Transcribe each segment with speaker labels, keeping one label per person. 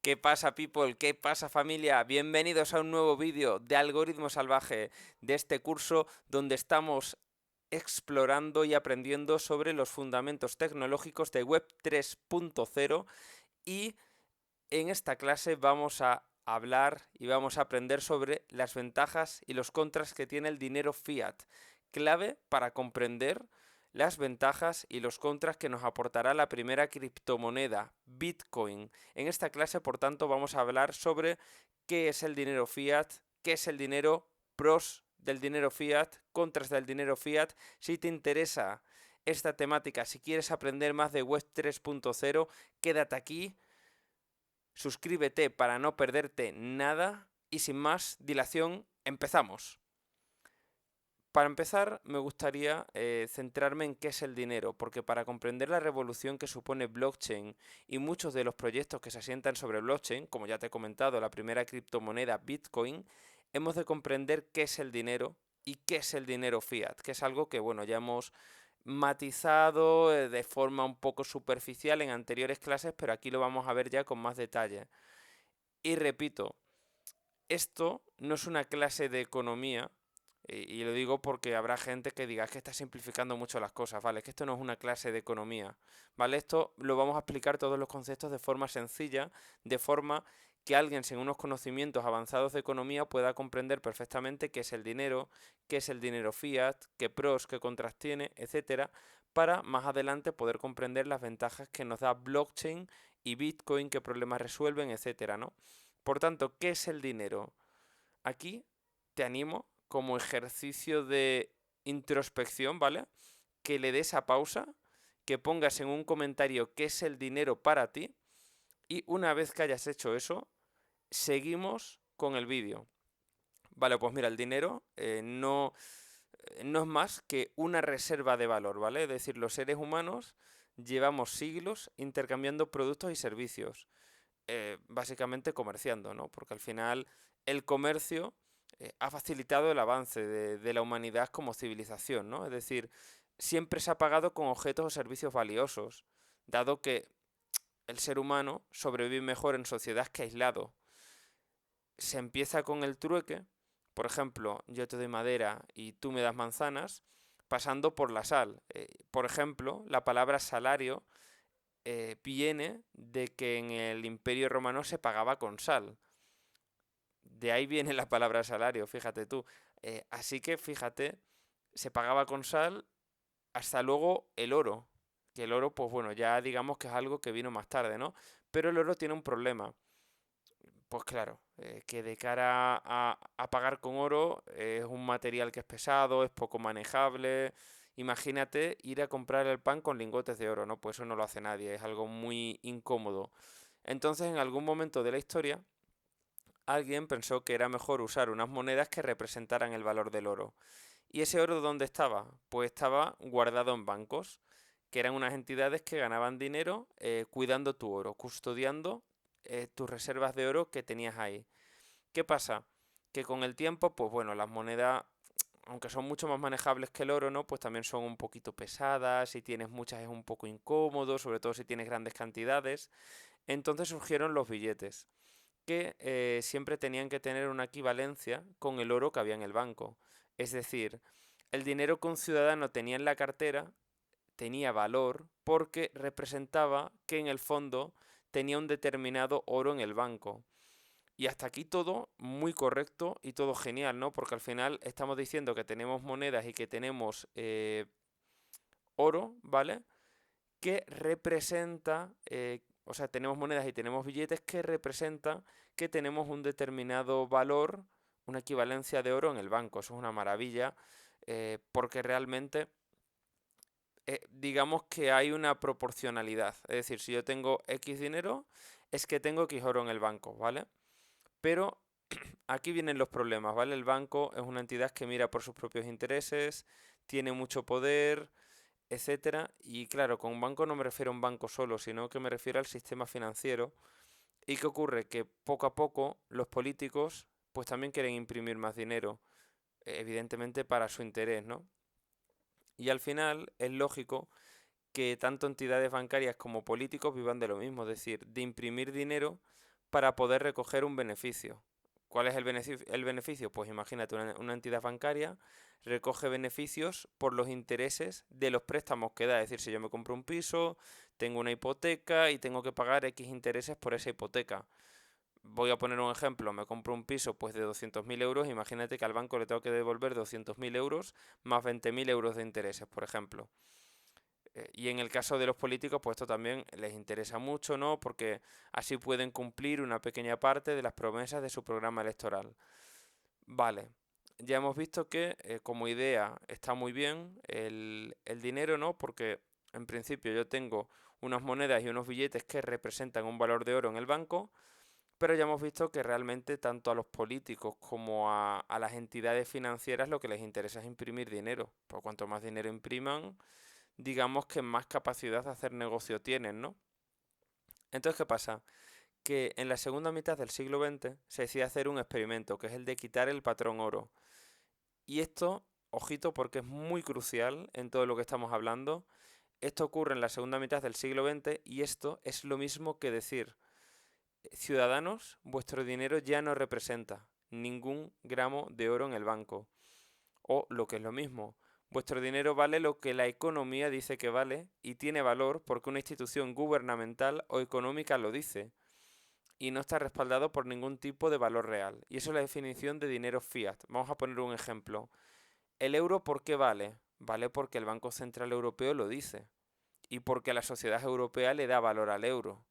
Speaker 1: ¿Qué pasa, people? ¿Qué pasa, familia? Bienvenidos a un nuevo vídeo de Algoritmo Salvaje, de este curso donde estamos explorando y aprendiendo sobre los fundamentos tecnológicos de Web 3.0 y en esta clase vamos a hablar y vamos a aprender sobre las ventajas y los contras que tiene el dinero fiat, clave para comprender las ventajas y los contras que nos aportará la primera criptomoneda, Bitcoin. En esta clase, por tanto, vamos a hablar sobre qué es el dinero fiat, qué es el dinero, pros del dinero fiat, contras del dinero fiat. Si te interesa esta temática, si quieres aprender más de Web 3.0, quédate aquí. Suscríbete para no perderte nada y sin más dilación, empezamos. Para empezar, me gustaría centrarme en qué es el dinero, porque para comprender la revolución que supone blockchain y muchos de los proyectos que se asientan sobre blockchain, como ya te he comentado, la primera criptomoneda Bitcoin, hemos de comprender qué es el dinero y qué es el dinero fiat, que es algo que, bueno, ya hemos matizado de forma un poco superficial en anteriores clases, pero aquí lo vamos a ver ya con más detalle. Y repito, esto no es una clase de economía, y lo digo porque habrá gente que diga "Es que está simplificando mucho las cosas, ¿vale? Es que esto no es una clase de economía, ¿vale? Esto lo vamos a explicar todos los conceptos de forma sencilla, de forma que alguien sin unos conocimientos avanzados de economía pueda comprender perfectamente qué es el dinero, qué es el dinero fiat, qué pros, qué contras tiene, etcétera, para más adelante poder comprender las ventajas que nos da blockchain y Bitcoin, qué problemas resuelven, etcétera, ¿no? Por tanto, ¿qué es el dinero? Aquí te animo como ejercicio de introspección, ¿vale? Que le des a pausa, que pongas en un comentario qué es el dinero para ti y una vez que hayas hecho eso, seguimos con el vídeo. Vale, pues mira, el dinero no es más que una reserva de valor, ¿vale? Es decir, los seres humanos llevamos siglos intercambiando productos y servicios, básicamente comerciando, ¿no? Porque al final el comercio ha facilitado el avance de la humanidad como civilización, ¿no? Es decir, siempre se ha pagado con objetos o servicios valiosos, dado que el ser humano sobrevive mejor en sociedad que aislado. Se empieza con el trueque, por ejemplo, yo te doy madera y tú me das manzanas, pasando por la sal. Por ejemplo, la palabra salario viene de que en el Imperio Romano se pagaba con sal. De ahí viene la palabra salario, fíjate tú. Así que fíjate, se pagaba con sal hasta luego el oro. Que el oro, pues bueno, ya digamos que es algo que vino más tarde, ¿no? Pero el oro tiene un problema. Pues claro, que de cara a pagar con oro es un material que es pesado, es poco manejable. Imagínate ir a comprar el pan con lingotes de oro, ¿no? Pues eso no lo hace nadie, es algo muy incómodo. Entonces, en algún momento de la historia, alguien pensó que era mejor usar unas monedas que representaran el valor del oro. ¿Y ese oro dónde estaba? Pues estaba guardado en bancos, que eran unas entidades que ganaban dinero cuidando tu oro, custodiando tus reservas de oro que tenías ahí. ¿Qué pasa? Que con el tiempo, pues bueno, las monedas, aunque son mucho más manejables que el oro, ¿no? Pues también son un poquito pesadas, si tienes muchas es un poco incómodo, sobre todo si tienes grandes cantidades. Entonces surgieron los billetes que siempre tenían que tener una equivalencia con el oro que había en el banco. Es decir, el dinero que un ciudadano tenía en la cartera tenía valor porque representaba que en el fondo tenía un determinado oro en el banco. Y hasta aquí todo muy correcto y todo genial, ¿no? Porque al final estamos diciendo que tenemos monedas y que tenemos oro, ¿vale? Que representa, o sea, tenemos monedas y tenemos billetes que representan que tenemos un determinado valor, una equivalencia de oro en el banco. Eso es una maravilla, porque realmente digamos que hay una proporcionalidad. Es decir, si yo tengo X dinero, es que tengo X oro en el banco, ¿vale? Pero aquí vienen los problemas, ¿vale? El banco es una entidad que mira por sus propios intereses, tiene mucho poder, etcétera. Y claro, con banco no me refiero a un banco solo, sino que me refiero al sistema financiero. ¿Y qué ocurre? Que poco a poco los políticos pues también quieren imprimir más dinero, evidentemente para su interés, ¿no? Y al final es lógico que tanto entidades bancarias como políticos vivan de lo mismo, es decir, de imprimir dinero para poder recoger un beneficio. ¿Cuál es el beneficio? El beneficio? Pues imagínate una entidad bancaria recoge beneficios por los intereses de los préstamos que da. Es decir, si yo me compro un piso, tengo una hipoteca y tengo que pagar X intereses por esa hipoteca. Voy a poner un ejemplo, me compro un piso pues de 200.000 euros, imagínate que al banco le tengo que devolver 200.000 euros más 20.000 euros de intereses, por ejemplo. Y en el caso de los políticos, pues esto también les interesa mucho, ¿no? Porque así pueden cumplir una pequeña parte de las promesas de su programa electoral. Vale, ya hemos visto que como idea está muy bien el dinero, ¿no? Porque en principio yo tengo unas monedas y unos billetes que representan un valor de oro en el banco, pero ya hemos visto que realmente tanto a los políticos como a las entidades financieras lo que les interesa es imprimir dinero. Pues cuanto más dinero impriman, digamos que más capacidad de hacer negocio tienen, ¿no? Entonces, ¿qué pasa? Que en la segunda mitad del siglo XX se decide hacer un experimento, que es el de quitar el patrón oro. Y esto, ojito, porque es muy crucial en todo lo que estamos hablando. Esto ocurre en la segunda mitad del siglo XX y esto es lo mismo que decir, ciudadanos, vuestro dinero ya no representa ningún gramo de oro en el banco. O lo que es lo mismo, vuestro dinero vale lo que la economía dice que vale y tiene valor porque una institución gubernamental o económica lo dice y no está respaldado por ningún tipo de valor real. Y eso es la definición de dinero fiat. Vamos a poner un ejemplo. ¿El euro por qué vale? Vale porque el Banco Central Europeo lo dice y porque la sociedad europea le da valor al euro.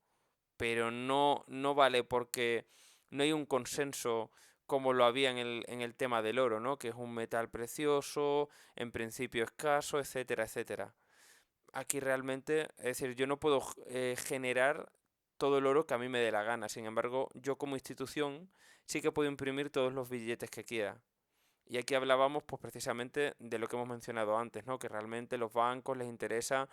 Speaker 1: Pero no vale porque no hay un consenso como lo había en el tema del oro, ¿no? Que es un metal precioso, en principio escaso, etcétera, etcétera. Aquí realmente, es decir, yo no puedo generar todo el oro que a mí me dé la gana. Sin embargo, yo como institución sí que puedo imprimir todos los billetes que quiera. Y aquí hablábamos pues precisamente de lo que hemos mencionado antes, ¿no? Que realmente los bancos les interesa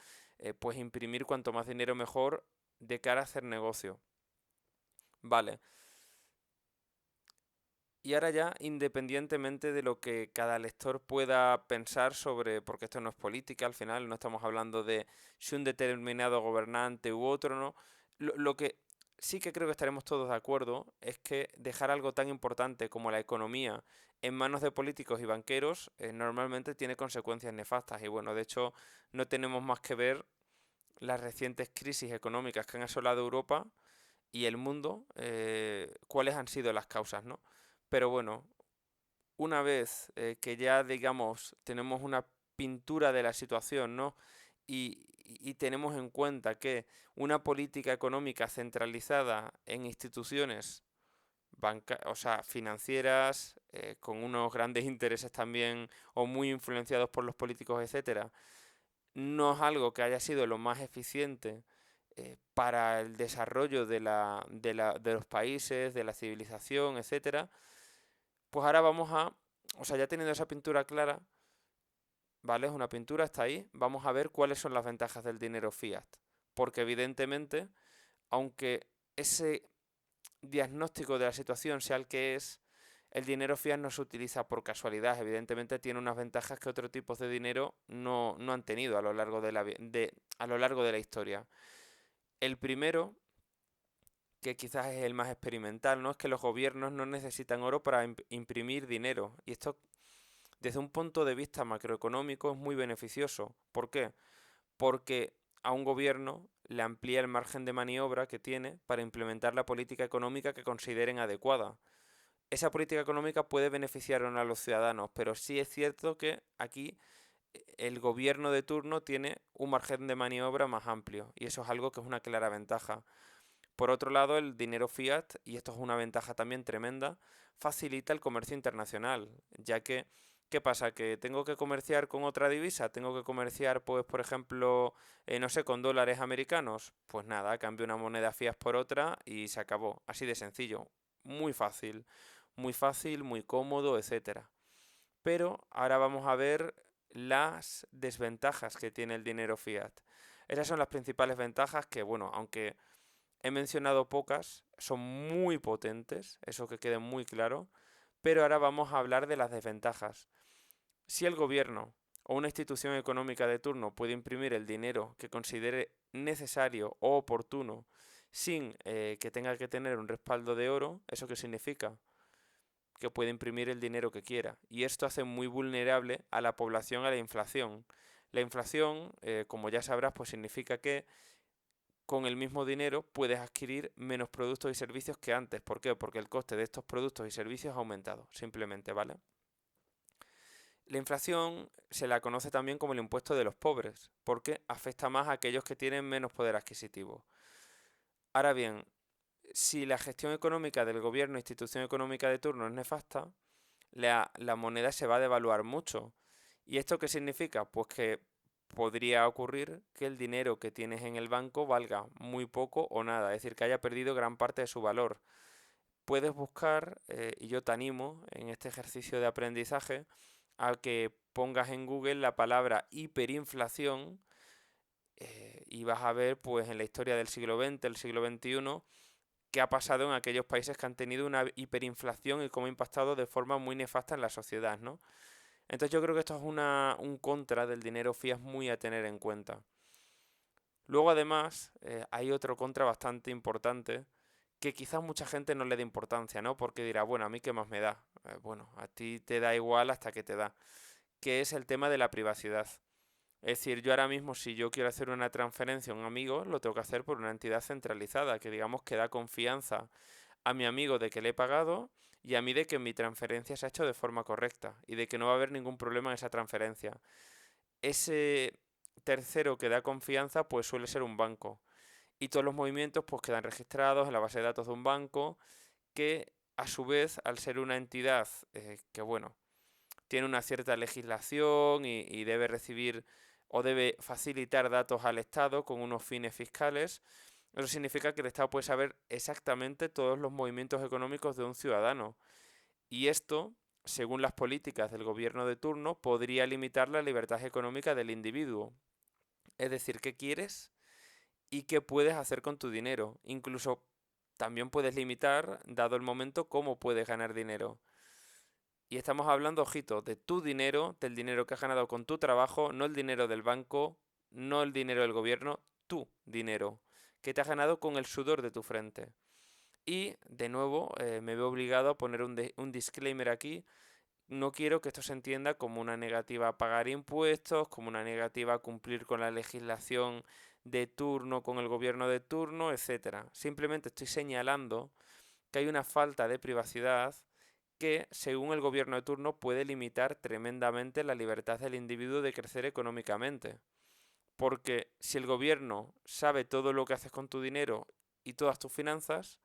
Speaker 1: pues imprimir cuanto más dinero mejor de cara a hacer negocio. Vale. Y ahora ya, independientemente de lo que cada lector pueda pensar sobre, porque esto no es política, al final no estamos hablando de si un determinado gobernante u otro, ¿no? Lo que sí que creo que estaremos todos de acuerdo es que dejar algo tan importante como la economía en manos de políticos y banqueros normalmente tiene consecuencias nefastas. Y bueno, de hecho, no tenemos más que ver las recientes crisis económicas que han asolado Europa y el mundo, cuáles han sido las causas, ¿no? Pero bueno, una vez que ya, digamos, tenemos una pintura de la situación, ¿no? Y tenemos en cuenta que una política económica centralizada en instituciones o sea, financieras, con unos grandes intereses también, o muy influenciados por los políticos, etcétera, no es algo que haya sido lo más eficiente para el desarrollo de los países, de la civilización, etcétera, pues ahora vamos a, o sea, ya teniendo esa pintura clara, ¿vale? Es una pintura, está ahí, vamos a ver cuáles son las ventajas del dinero fiat. Porque evidentemente, aunque ese diagnóstico de la situación sea el que es, el dinero fiat no se utiliza por casualidad. Evidentemente tiene unas ventajas que otros tipos de dinero no han tenido a lo largo a lo largo de la historia. El primero, que quizás es el más experimental, ¿no? Es que los gobiernos no necesitan oro para imprimir dinero. Y esto, desde un punto de vista macroeconómico, es muy beneficioso. ¿Por qué? Porque a un gobierno le amplía el margen de maniobra que tiene para implementar la política económica que consideren adecuada. Esa política económica puede beneficiar o no a los ciudadanos, pero sí es cierto que aquí el gobierno de turno tiene un margen de maniobra más amplio y eso es algo que es una clara ventaja. Por otro lado, el dinero fiat, y esto es una ventaja también tremenda, facilita el comercio internacional, ya que, ¿qué pasa? Que tengo que comerciar con otra divisa, tengo que comerciar, pues, por ejemplo, no sé, con dólares americanos. Pues nada, cambio una moneda fiat por otra y se acabó. Así de sencillo. Muy fácil, muy cómodo, etcétera. Pero ahora vamos a ver las desventajas que tiene el dinero fiat. Esas son las principales ventajas que, bueno, aunque he mencionado pocas, son muy potentes, eso que quede muy claro, pero ahora vamos a hablar de las desventajas. Si el gobierno o una institución económica de turno puede imprimir el dinero que considere necesario o oportuno sin que tenga que tener un respaldo de oro. ¿Eso qué significa? Que puede imprimir el dinero que quiera. Y esto hace muy vulnerable a la población a la inflación. La inflación, como ya sabrás, pues significa que con el mismo dinero puedes adquirir menos productos y servicios que antes. ¿Por qué? Porque el coste de estos productos y servicios ha aumentado, simplemente, ¿vale? La inflación se la conoce también como el impuesto de los pobres, porque afecta más a aquellos que tienen menos poder adquisitivo. Ahora bien, si la gestión económica del gobierno o institución económica de turno es nefasta, la moneda se va a devaluar mucho. ¿Y esto qué significa? Pues que podría ocurrir que el dinero que tienes en el banco valga muy poco o nada, es decir, que haya perdido gran parte de su valor. Puedes buscar, y yo te animo en este ejercicio de aprendizaje, a que pongas en Google la palabra hiperinflación, y vas a ver pues en la historia del siglo XX, el siglo XXI, qué ha pasado en aquellos países que han tenido una hiperinflación y cómo ha impactado de forma muy nefasta en la sociedad, ¿no? Entonces yo creo que esto es un contra del dinero fiat muy a tener en cuenta. Luego además hay otro contra bastante importante que quizás mucha gente no le dé importancia, ¿no? Porque dirá, bueno, a mí qué más me da. Bueno, a ti te da igual hasta que te da. Que es el tema de la privacidad. Es decir, yo ahora mismo si yo quiero hacer una transferencia a un amigo, lo tengo que hacer por una entidad centralizada, que digamos que da confianza a mi amigo de que le he pagado y a mí de que mi transferencia se ha hecho de forma correcta y de que no va a haber ningún problema en esa transferencia. Ese tercero que da confianza pues suele ser un banco y todos los movimientos pues quedan registrados en la base de datos de un banco que a su vez al ser una entidad que bueno tiene una cierta legislación y debe recibir o debe facilitar datos al Estado con unos fines fiscales. Eso significa que el Estado puede saber exactamente todos los movimientos económicos de un ciudadano. Y esto, según las políticas del gobierno de turno, podría limitar la libertad económica del individuo. Es decir, qué quieres y qué puedes hacer con tu dinero. Incluso también puedes limitar, dado el momento, cómo puedes ganar dinero. Y estamos hablando, ojito, de tu dinero, del dinero que has ganado con tu trabajo, no el dinero del banco, no el dinero del gobierno, tu dinero, que te has ganado con el sudor de tu frente. Y, de nuevo, me veo obligado a poner un disclaimer aquí. No quiero que esto se entienda como una negativa a pagar impuestos, como una negativa a cumplir con la legislación de turno, con el gobierno de turno, etcétera. Simplemente estoy señalando que hay una falta de privacidad que, según el gobierno de turno, puede limitar tremendamente la libertad del individuo de crecer económicamente. Porque si el gobierno sabe todo lo que haces con tu dinero y todas tus finanzas,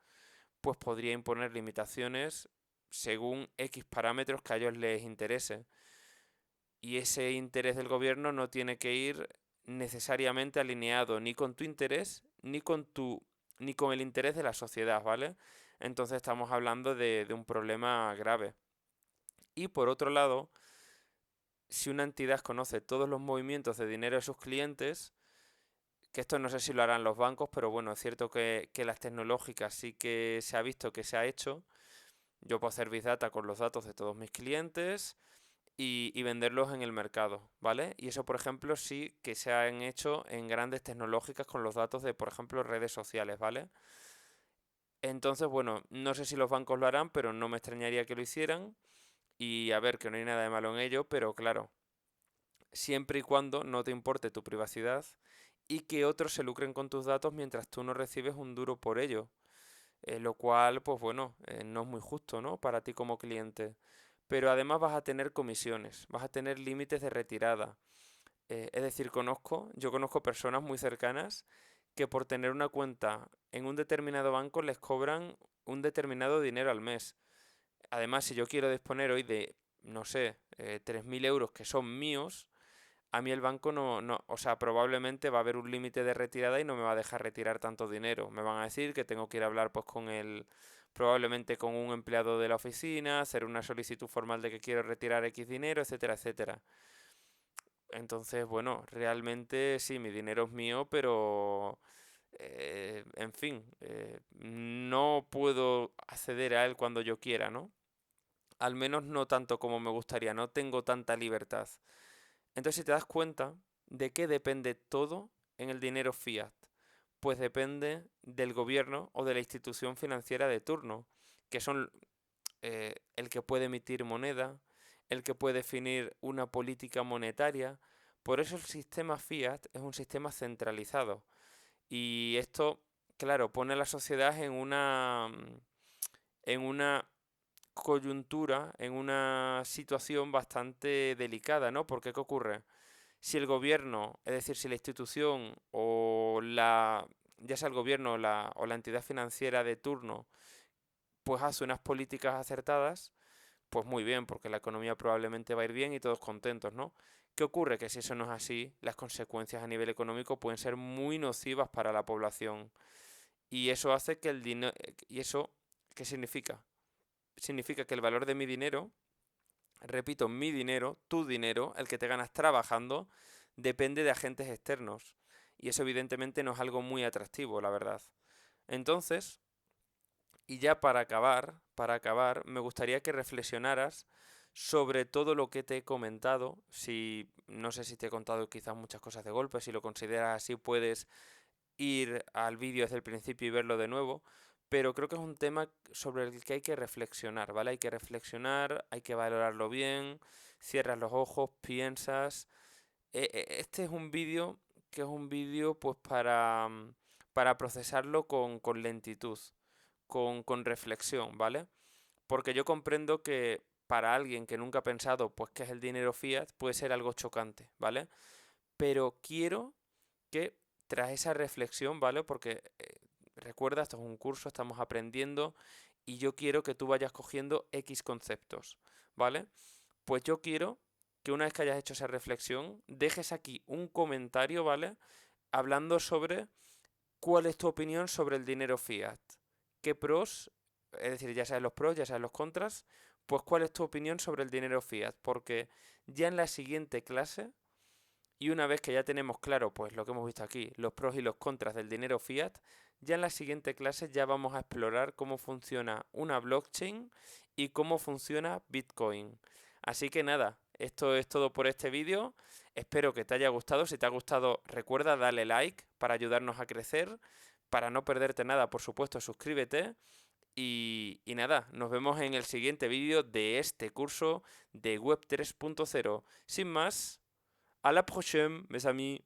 Speaker 1: pues podría imponer limitaciones según X parámetros que a ellos les interese. Y ese interés del gobierno no tiene que ir necesariamente alineado ni con tu interés ni con el interés de la sociedad, ¿vale? Entonces estamos hablando de un problema grave. Y por otro lado, si una entidad conoce todos los movimientos de dinero de sus clientes, que esto no sé si lo harán los bancos, pero bueno, es cierto que las tecnológicas sí que se ha visto que se ha hecho. Yo puedo hacer Big Data con los datos de todos mis clientes y venderlos en el mercado, ¿vale? Y eso, por ejemplo, sí que se han hecho en grandes tecnológicas con los datos de, por ejemplo, redes sociales, ¿vale? Entonces, bueno, no sé si los bancos lo harán, pero no me extrañaría que lo hicieran. Y a ver, que no hay nada de malo en ello, pero claro, siempre y cuando no te importe tu privacidad y que otros se lucren con tus datos mientras tú no recibes un duro por ello. Lo cual, pues bueno, no es muy justo, ¿no? Para ti como cliente. Pero además vas a tener comisiones, vas a tener límites de retirada. Es decir, yo conozco personas muy cercanas que por tener una cuenta en un determinado banco les cobran un determinado dinero al mes. Además, si yo quiero disponer hoy de, no sé, 3.000 euros que son míos, a mí el banco no, o sea, probablemente va a haber un límite de retirada y no me va a dejar retirar tanto dinero. Me van a decir que tengo que ir a hablar pues con probablemente con un empleado de la oficina, hacer una solicitud formal de que quiero retirar X dinero, etcétera, etcétera. Entonces, bueno, realmente sí, mi dinero es mío, pero en fin, no puedo acceder a él cuando yo quiera, ¿no? Al menos no tanto como me gustaría, no tengo tanta libertad. Entonces, si te das cuenta de qué depende todo en el dinero fiat, pues depende del gobierno o de la institución financiera de turno, que son el que puede emitir moneda, el que puede definir una política monetaria. Por eso el sistema fiat es un sistema centralizado. Y esto, claro, pone a la sociedad en una coyuntura, en una situación bastante delicada, ¿no? Porque ¿qué ocurre? Si el gobierno, es decir, si la institución o ya sea el gobierno o la entidad financiera de turno, pues hace unas políticas acertadas, pues muy bien, porque la economía probablemente va a ir bien y todos contentos, ¿no? ¿Qué ocurre? Que si eso no es así, las consecuencias a nivel económico pueden ser muy nocivas para la población. Y eso hace que el dinero... ¿Y eso qué significa? Significa que el valor de mi dinero, repito, mi dinero, tu dinero, el que te ganas trabajando, depende de agentes externos. Y eso evidentemente no es algo muy atractivo, la verdad. Entonces, y ya para acabar, me gustaría que reflexionaras sobre todo lo que te he comentado. Si no sé si te he contado quizás muchas cosas de golpe, si lo consideras así, puedes ir al vídeo desde el principio y verlo de nuevo. Pero creo que es un tema sobre el que hay que reflexionar, ¿vale? Hay que reflexionar, hay que valorarlo bien, cierras los ojos, piensas. Este es un vídeo que es un vídeo pues para procesarlo con lentitud, con reflexión, ¿vale? Porque yo comprendo que para alguien que nunca ha pensado pues qué es el dinero fiat puede ser algo chocante, ¿vale? Pero quiero que tras esa reflexión, ¿vale? Porque recuerda, esto es un curso, estamos aprendiendo y yo quiero que tú vayas cogiendo X conceptos, ¿vale? Pues yo quiero que una vez que hayas hecho esa reflexión, dejes aquí un comentario, ¿vale? Hablando sobre cuál es tu opinión sobre el dinero fiat. ¿Qué pros, es decir, ya sabes los pros, ya sabes los contras, pues cuál es tu opinión sobre el dinero fiat? Porque ya en la siguiente clase, y una vez que ya tenemos claro, pues lo que hemos visto aquí, los pros y los contras del dinero fiat, ya en la siguiente clase ya vamos a explorar cómo funciona una blockchain y cómo funciona Bitcoin. Así que nada, esto es todo por este vídeo. Espero que te haya gustado. Si te ha gustado, recuerda darle like para ayudarnos a crecer. Para no perderte nada, por supuesto, suscríbete. Y nada, nos vemos en el siguiente vídeo de este curso de Web 3.0. Sin más, à la prochaine, mes amis.